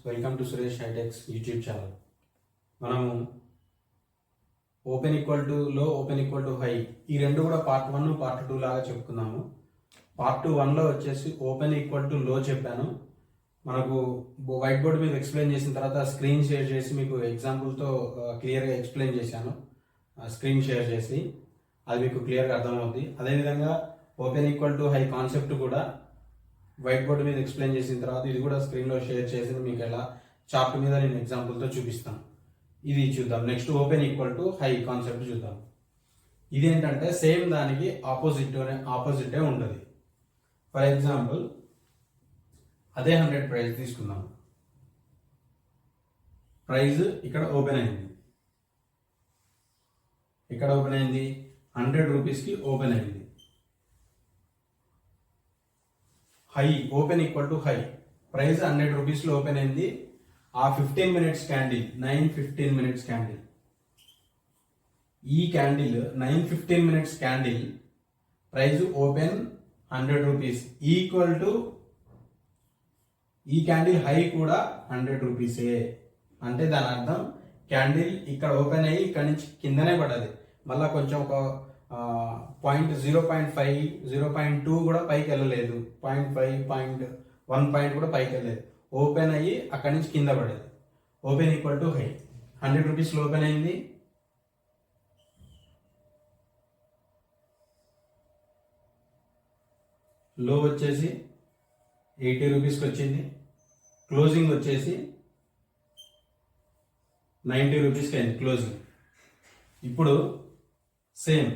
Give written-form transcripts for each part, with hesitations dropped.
Welcome to Suresh Hitechs YouTube channel. మనము open equal to low, open equal to high, ఈ రెండు కూడా part 1 part 2 లాగా చెప్పుకున్నాము. పార్ట్ 1లో వచ్చేసి ఓపెన్ ఈక్వల్ టు లో చెప్పాను. మనకు వైట్ బోర్డ్ మీద ఎక్స్ప్లెయిన్ చేసిన తర్వాత స్క్రీన్ షేర్ చేసి మీకు ఎగ్జాంపుల్తో క్లియర్గా ఎక్స్ప్లెయిన్ చేశాను. స్క్రీన్ షేర్ చేసి అది మీకు క్లియర్గా అర్థమవుతుంది. అదేవిధంగా open equal to high concept కూడా వైట్ బోర్డ్ మీద ఎక్స్ప్లెయిన్ చేసిన తర్వాత ఇది కూడా స్క్రీన్లో షేర్ చేసి మీకు ఎలా చార్ట్ మీద నేను ఎగ్జాంపుల్తో చూపిస్తాను. ఇది చూద్దాం. Next open equal to high concept చూద్దాం. ఇదేంటంటే సేమ్ దానికి ఆపోజిటే ఉంటుంది. ఫర్ ఎగ్జాంపుల్ అదే 100 ప్రైస్ తీసుకుందాం. ప్రైజ్ ఇక్కడ ఓపెన్ అయింది. ఇక్కడ ఓపెన్ అయింది 100 రూపీస్కి ఓపెన్ అయింది. High open equal to high, price 100 రూపీస్లో ఓపెన్ అయింది. ఆ 15 మినిట్స్ క్యాండిల్ 9:15 మినిట్స్ క్యాండిల్, ఈ candle 9:15 minutes candle price open 100 rupees equal to ఈ క్యాండిల్ హై కూడా 100 రూపీసే. అంటే దాని అర్థం క్యాండిల్ ఇక్కడ ఓపెన్ అయ్యి ఇక్కడ నుంచి కిందనే పడ్డది. మళ్ళీ కొంచెం ఒక 0.5 0.2 కూడా పైకి వెళ్ళలేదు, 0.5 0.1 పాయింట్ కూడా పైకి వెళ్ళలేదు. ఓపెన్ అయ్యి అక్కడి నుంచి కింద పడేది. ఓపెన్ ఈక్వల్ టు హై 100 రూపీస్లో ఓపెన్ అయింది. లో వచ్చేసి 80 రూపీస్కి వచ్చింది. క్లోజింగ్ వచ్చేసి 90 రూపీస్కి అయింది క్లోజింగ్. ఇప్పుడు సేమ్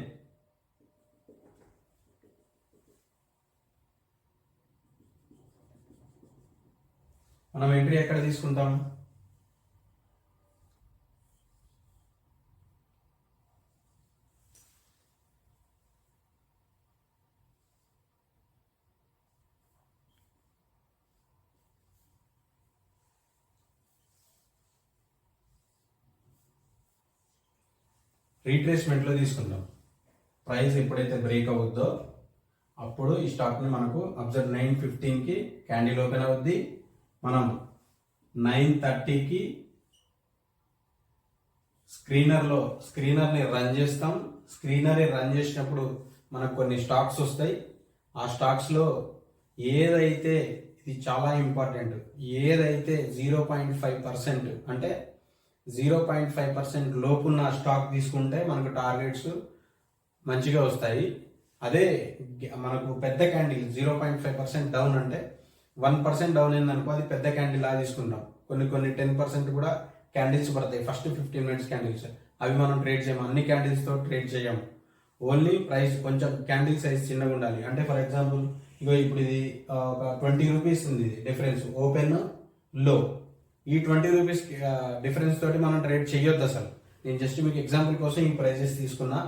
మనం ఎంట్రీ ఎక్కడ తీసుకుంటాం? రీట్రేస్మెంట్లో తీసుకుందాం. ప్రైస్ ఎప్పుడైతే బ్రేక్ అవుద్దో అప్పుడు ఈ స్టాక్ని మనకు అబ్జర్వ్ 9:15కి క్యాండిల్ ఓపెన్ అవుద్ది. మనం 9:30కి స్క్రీనర్ని రన్ చేస్తాం. స్క్రీనర్ని రన్ చేసినప్పుడు మనకు కొన్ని స్టాక్స్ వస్తాయి. ఆ స్టాక్స్లో ఏదైతే, ఇది చాలా ఇంపార్టెంట్, ఏదైతే 0.5% అంటే 0.5% లోపున్న స్టాక్ తీసుకుంటే మనకు టార్గెట్స్ మంచిగా వస్తాయి. అదే మనకు పెద్ద క్యాండిల్ 0.5% డౌన్ అంటే 1% డౌన్ అయిందనుకో అది పెద్ద క్యాండిల్ లా తీసుకుంటాం. కొన్ని 10% కూడా క్యాండిల్స్ పడతాయి ఫస్ట్ 15 మినిట్స్ క్యాండిల్స్. అవి మనం ట్రేడ్ చేయము, అన్ని క్యాండిల్స్తో ట్రేడ్ చేయము. ఓన్లీ ప్రైస్ కొంచెం క్యాండిల్ సైజ్ చిన్నగా ఉండాలి. అంటే ఫర్ ఎగ్జాంపుల్ ఇప్పుడు ఇది ఒక 20 రూపీస్ ఉంది డిఫరెన్స్ ఓపెన్ లో. ఈ 20 రూపీస్ డిఫరెన్స్ తోటి మనం ట్రేడ్ చేయొద్దు అసలు. నేను జస్ట్ మీకు ఎగ్జాంపుల్ కోసం ఈ ప్రైజెస్ తీసుకున్నా.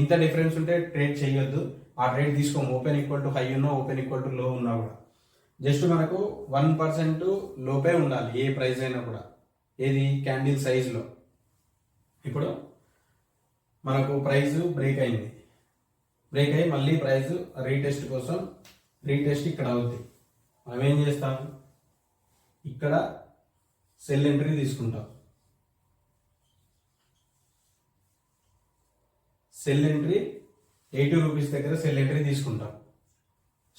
ఇంత డిఫరెన్స్ ఉంటే ట్రేడ్ చేయొద్దు, ఆ ట్రేడ్ తీసుకోము. ఓపెన్ ఈక్వల్ టు హై ఉన్నా, ఓపెన్ ఈక్వల్ టు లో ఉన్నా కూడా జస్ట్ మనకు 1% లోపే ఉండాలి ఏ ప్రైస్ అయినా కూడా. ఏది క్యాండిల్ సైజ్లో. ఇప్పుడు మనకు ప్రైస్ బ్రేక్ అయింది. బ్రేక్ అయ్యి మళ్ళీ ప్రైస్ రీటెస్ట్ కోసం రీటెస్ట్ ఇక్కడ అవుద్ది. మనం ఏం చేస్తాం? ఇక్కడ సెల్ ఎంట్రీ తీసుకుంటాం. సెల్ ఎంట్రీ 80 రూపీస్ దగ్గర సెల్ ఎంట్రీ తీసుకుంటాం.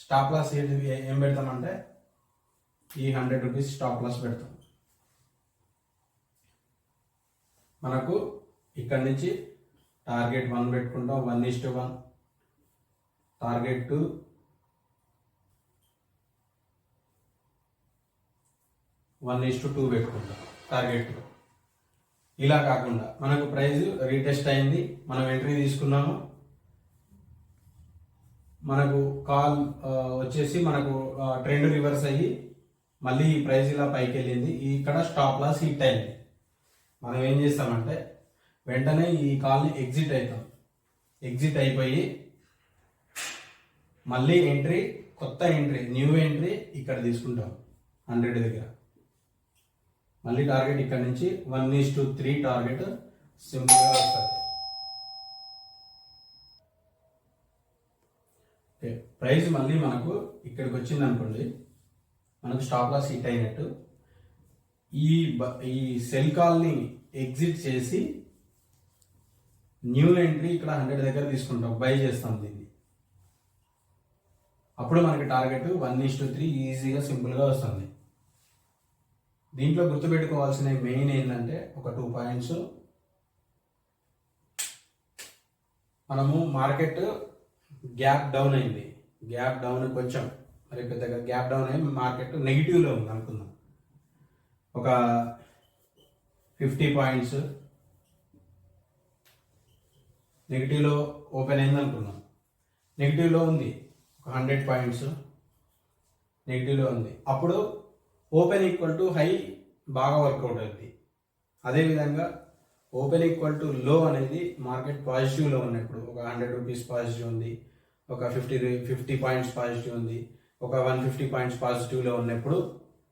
స్టాప్ లాస్ ఏం పెడతామంటే ఈ 100 రూపీస్ స్టాప్ లాస్ పెడతాం. మనకు ఇక్కడ నుంచి టార్గెట్ 1 పెట్టుకుంటాం, 1:1. టార్గెట్ 2, 1:2 పెట్టుకుంటాం టార్గెట్ 2. ఇలా కాకుండా మనకు ప్రైస్ రీటెస్ట్ అయింది, మనం ఎంట్రీ తీసుకున్నాము. మనకు కాల్ వచ్చేసి మనకు ట్రెండ్ రివర్స్ అయ్యి మళ్ళీ ఈ ప్రైస్ ఇలా పైకి వెళ్ళింది. ఇక్కడ స్టాప్ లాస్ హిట్ అయింది. మనం ఏం చేస్తామంటే వెంటనే ఈ కాల్ని ఎగ్జిట్ అవుతాం. ఎగ్జిట్ అయిపోయి మళ్ళీ ఎంట్రీ, కొత్త ఎంట్రీ, న్యూ ఎంట్రీ ఇక్కడ తీసుకుంటాం 100 దగ్గర. మళ్ళీ టార్గెట్ ఇక్కడ నుంచి 1:3 టార్గెట్ సింపుల్గా వస్తుంది. ప్రైస్ మళ్ళీ మనకు ఇక్కడికి వచ్చింది అనుకోండి, మనకు స్టాప్ లాస్ హిట్ అయినట్టు. ఈ సెల్ కాల్ని ఎగ్జిట్ చేసి న్యూ ఎంట్రీ ఇక్కడ 100 దగ్గర తీసుకుంటాం, బై చేస్తాం దీన్ని. అప్పుడు మనకి టార్గెట్ 1:3 ఈజీగా సింపుల్గా వస్తుంది. దీంట్లో గుర్తుపెట్టుకోవాల్సిన మెయిన్ ఏంటంటే ఒక 2 పాయింట్స్. మనము మార్కెట్ గ్యాప్ డౌన్ అయింది, గ్యాప్ డౌన్ కొంచెం మరి పెద్దగా గ్యాప్ డౌన్ అయ్యి మార్కెట్ నెగిటివ్లో ఉంది అనుకుందాం. ఒక 50 పాయింట్స్ నెగిటివ్లో ఓపెన్ అయింది అనుకున్నాం. నెగిటివ్లో ఉంది. ఒక 100 పాయింట్స్ నెగిటివ్లో ఉంది. అప్పుడు ఓపెన్ ఈక్వల్ టు హై బాగా వర్కౌట్ అవుతుంది. అదేవిధంగా ఓపెన్ ఈక్వల్ టు లో అనేది మార్కెట్ పాజిటివ్లో ఉన్నప్పుడు, ఒక 100 రూపీస్ పాజిటివ్ ఉంది, ఒక 50 పాయింట్స్ పాజిటివ్ ఉంది, ఒక 150 పాయింట్స్ పాజిటివ్లో ఉన్నప్పుడు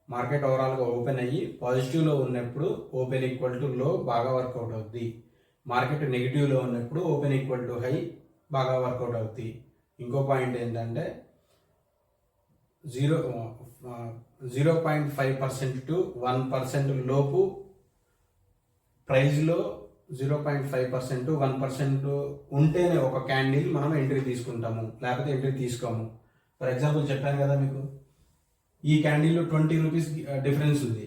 మార్కెట్ ఓవరాల్గా ఓపెన్ అయ్యి పాజిటివ్లో ఉన్నప్పుడు ఓపెన్ ఈక్వల్ టు లో బాగా వర్కౌట్ అవుద్ది. మార్కెట్ నెగిటివ్లో ఉన్నప్పుడు ఓపెన్ ఈక్వల్ టు హై బాగా వర్కౌట్ అవుద్ది. ఇంకో పాయింట్ ఏంటంటే 0.5% టు 1% లోపు ప్రైజ్లో 0.5% టు 1% ఉంటేనే ఒక క్యాండిల్ మనం ఎంట్రీ తీసుకుంటాము, లేకపోతే ఎంట్రీ తీసుకోము. ఫర్ ఎగ్జాంపుల్ చెప్పాను కదా మీకు, ఈ క్యాండిల్లో 20 రూపీస్ డిఫరెన్స్ ఉంది.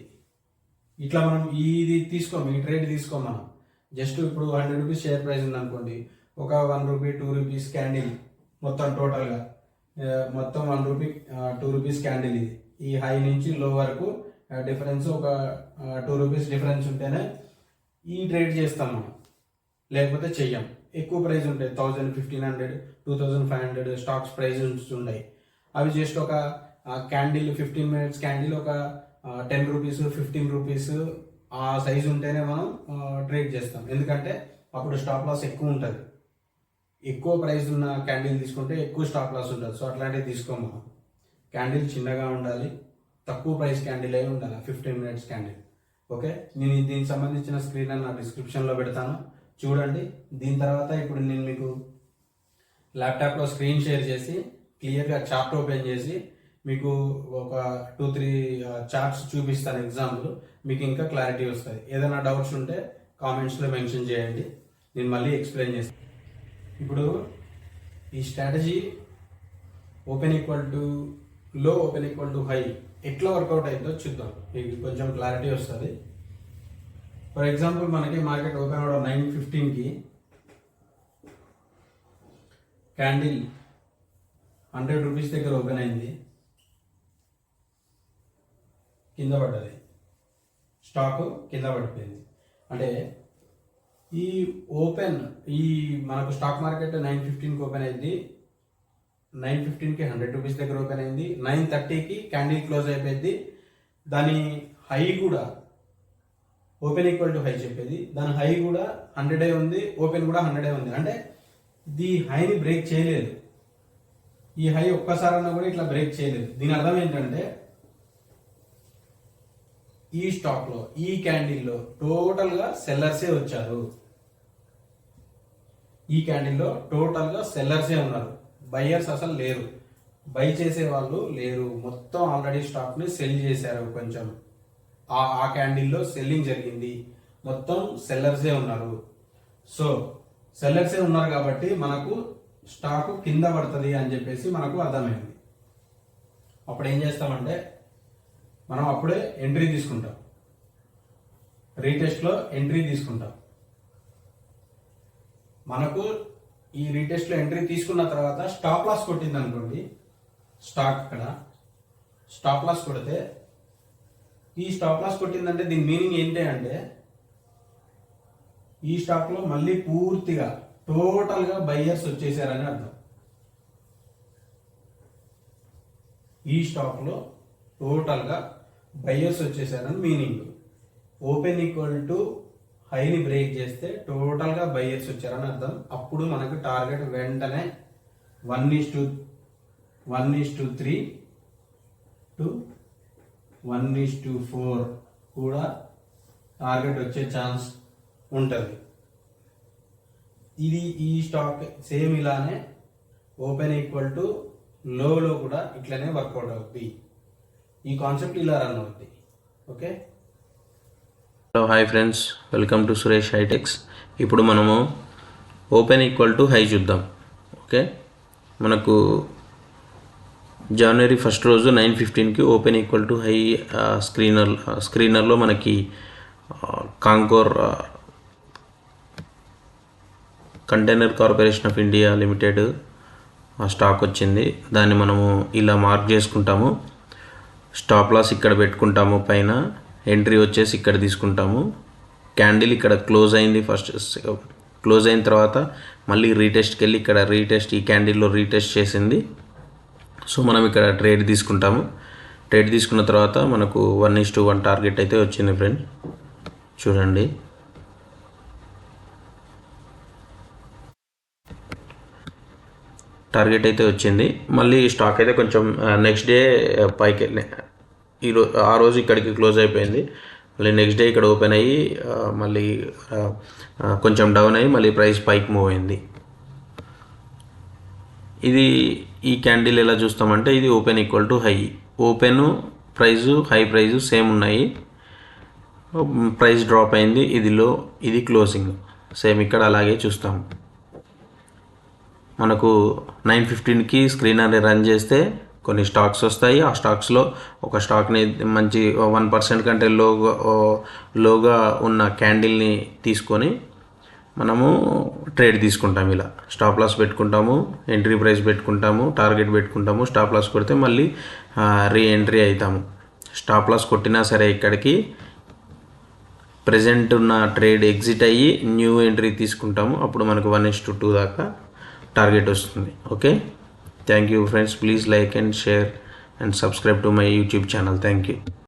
ఇట్లా మనం ఇది తీసుకోము, ఈ ట్రేడ్ తీసుకోము. మనం జస్ట్ ఇప్పుడు 100 రూపీస్ షేర్ ప్రైస్ ఉంది అనుకోండి, ఒక 1 రూపీ 2 రూపీస్ క్యాండిల్ మొత్తం టోటల్గా మొత్తం 1 రూపీ 2 రూపీస్ క్యాండిల్ ఇది. ఈ హై నుంచి లో వరకు డిఫరెన్స్ ఒక 2 రూపీస్ డిఫరెన్స్ ఉంటేనే ఈ ట్రేడ్ చేస్తాం మనం, లేకపోతే చెయ్యం. ఎక్కువ ప్రైస్ ఉంటాయి, 1000, 1500, 2500 స్టాక్స్ ప్రైజెస్ ఉన్నాయి. అవి జస్ట్ ఒక క్యాండిల్ 15 మినిట్స్ క్యాండిల్ ఒక 10 రూపీస్ 15 రూపీస్ ఆ సైజు ఉంటేనే మనం ట్రేడ్ చేస్తాం. ఎందుకంటే అప్పుడు స్టాప్ లాస్ ఎక్కువ ఉంటుంది. ఎక్కువ ప్రైస్ ఉన్న క్యాండిల్ తీసుకుంటే ఎక్కువ స్టాప్ లాస్ ఉంటుంది. సో అట్లాంటివి తీసుకోం మనం. క్యాండిల్ చిన్నగా ఉండాలి, తక్కువ ప్రైస్ క్యాండిల్ అయి ఉండాలి, 15 మినిట్స్ క్యాండిల్. ఓకే, నేను దీనికి సంబంధించిన స్క్రీన్ నా డిస్క్రిప్షన్లో పెడతాను, చూడండి. దీని తర్వాత ఇప్పుడు నేను మీకు ల్యాప్టాప్లో స్క్రీన్ షేర్ చేసి క్లియర్గా చార్ట్ ఓపెన్ చేసి మీకు ఒక 2-3 చార్ట్స్ చూపిస్తాను ఎగ్జాంపుల్. మీకు ఇంకా క్లారిటీ వస్తుంది. ఏదైనా డౌట్స్ ఉంటే కామెంట్స్లో మెన్షన్ చేయండి, నేను మళ్ళీ ఎక్స్ప్లెయిన్ చేస్తాను. ఇప్పుడు ఈ strategy open equal to low, open equal to high ఎట్లా వర్కౌట్ అయిందో చూద్దాం, మీకు కొంచెం క్లారిటీ వస్తుంది. ఫర్ ఎగ్జాంపుల్ మనకి మార్కెట్ ఓపెన్ అవడం 9:15కి క్యాండిల్ 100 రూపీస్ దగ్గర ఓపెన్ అయింది, కింద పడ్డది, స్టాక్ కింద పడిపోయింది. అంటే ఈ ఓపెన్ మనకు స్టాక్ మార్కెట్ 9:15కి ఓపెన్ అయింది, 9:15కి 100 రూపీస్ దగ్గర ఓపెన్ అయింది, 9:30కి క్యాండిల్ క్లోజ్ అయిపోయింది. దాని హై కూడా ఓపెన్ ఈక్వల్ టు హై చెప్పేది, దాని హై కూడా 100 ఉంది, ఓపెన్ కూడా 100 ఉంది. అంటే ఇది హైని బ్రేక్ చేయలేదు. ఈ హై ఒక్కసారన్నా కూడా ఇట్లా బ్రేక్ చేయలేదు. దీని అర్థం ఏంటంటే ఈ స్టాక్లో ఈ క్యాండిల్లో టోటల్గా సెల్లర్సే వచ్చారు. ఈ క్యాండిల్లో టోటల్గా సెల్లర్సే ఉన్నారు, బయ్యర్స్ అసలు లేరు, బై చేసే వాళ్ళు లేరు. మొత్తం ఆల్రెడీ స్టాక్ని సెల్ చేశారు. కొంచెం ఆ క్యాండిల్లో సెల్లింగ్ జరిగింది, మొత్తం సెల్లర్సే ఉన్నారు. సో సెల్లర్సే ఉన్నారు కాబట్టి మనకు స్టాక్ కింద పడుతుంది అని చెప్పేసి మనకు అర్థమైంది. అప్పుడు ఏం చేస్తామంటే మనం అప్పుడే ఎంట్రీ తీసుకుంటాం, రీటెస్ట్లో ఎంట్రీ తీసుకుంటాం. మనకు ఈ రీటెస్ట్లో ఎంట్రీ తీసుకున్న తర్వాత స్టాప్ లాస్ కొట్టింది అనుకోండి, స్టాక్ ఇక్కడ స్టాప్ లాస్ కొడితే, ఈ స్టాప్ లాస్ కొట్టిందంటే దీని మీనింగ్ ఏంటి అంటే ఈ స్టాక్లో మళ్ళీ పూర్తిగా టోటల్గా బయ్యర్స్ వచ్చేసారని అర్థం. ఈ స్టాక్లో టోటల్గా బయ్యర్స్ వచ్చేసారని మీనింగ్. ఓపెన్ ఈక్వల్ టు హైని బ్రేక్ చేస్తే టోటల్గా బయ్యర్స్ వచ్చారని అర్థం. అప్పుడు మనకు టార్గెట్ వెంటనే 1:3 టు 1:4 కూడా టార్గెట్ వచ్చే ఛాన్స్ ఉంటుంది. ఇది ఈ స్టాక్ సేమ్ ఇలానే ఓపెన్ ఈక్వల్ టు లోలో కూడా ఇట్లనే వర్కౌట్ అవుతుంది. ఈ కాన్సెప్ట్ ఇలా రన్ అవుతుంది. Okay, hello hi friends, welcome to Suresh Hitechs. ఇప్పుడు మనము ఓపెన్ ఈక్వల్ టు హై చూద్దాం. ఓకే, మనకు జనవరి 1 రోజు 9:15కి ఓపెన్ ఈక్వల్ టు హై స్క్రీనర్లో మనకి Concor container corporation of India limited stock వచ్చింది. దాన్ని మనము ఇలా మార్క్ చేసుకుంటాము. స్టాప్ లాస్ ఇక్కడ పెట్టుకుంటాము, పైన ఎంట్రీ వచ్చేసి ఇక్కడ తీసుకుంటాము. క్యాండిల్ ఇక్కడ క్లోజ్ అయింది, ఫస్ట్ క్లోజ్ అయిన తర్వాత మళ్ళీ రీటెస్ట్కి వెళ్ళి ఇక్కడ ఈ క్యాండిల్లో రీటెస్ట్ చేసింది. సో మనం ఇక్కడ ట్రేడ్ తీసుకుంటాము. ట్రేడ్ తీసుకున్న తర్వాత మనకు 1:1 టార్గెట్ అయితే వచ్చింది ఫ్రెండ్, చూడండి. టార్గెట్ అయితే వచ్చింది. మళ్ళీ స్టాక్ అయితే కొంచెం నెక్స్ట్ డే పైకి ఆ రోజు ఇక్కడికి క్లోజ్ అయిపోయింది. మళ్ళీ నెక్స్ట్ డే ఇక్కడ ఓపెన్ అయ్యి మళ్ళీ కొంచెం డౌన్ అయ్యి మళ్ళీ ప్రైస్ పైకి మూవ్ అయింది. ఇది ఈ క్యాండిల్ ఎలా చూస్తామంటే ఇది open equal to high. Open price high price same ఉన్నాయి. ప్రైస్ డ్రాప్ అయింది, ఇది లో, ఇది క్లోజింగ్ సేమ్ ఇక్కడ అలాగే చూస్తాం. మనకు 9:15కి స్క్రీనర్ని రన్ చేస్తే కొన్ని స్టాక్స్ వస్తాయి. ఆ స్టాక్స్లో ఒక స్టాక్ని మంచి 1% కంటే లోగా ఉన్న క్యాండిల్ని తీసుకొని మనము ట్రేడ్ తీసుకుంటాము. ఇలా స్టాప్ లాస్ పెట్టుకుంటాము, ఎంట్రీ ప్రైస్ పెట్టుకుంటాము, టార్గెట్ పెట్టుకుంటాము. స్టాప్ లాస్ కొడితే మళ్ళీ రీఎంట్రీ అవుతాము. స్టాప్ లాస్ కొట్టినా సరే ఇక్కడికి ప్రజెంట్ ఉన్న ట్రేడ్ ఎగ్జిట్ అయ్యి న్యూ ఎంట్రీ తీసుకుంటాము. అప్పుడు మనకు 1:2 దాకా టార్గెట్ వస్తుంది. Okay, thank you friends. Please like and share and subscribe to my YouTube channel. Thank you.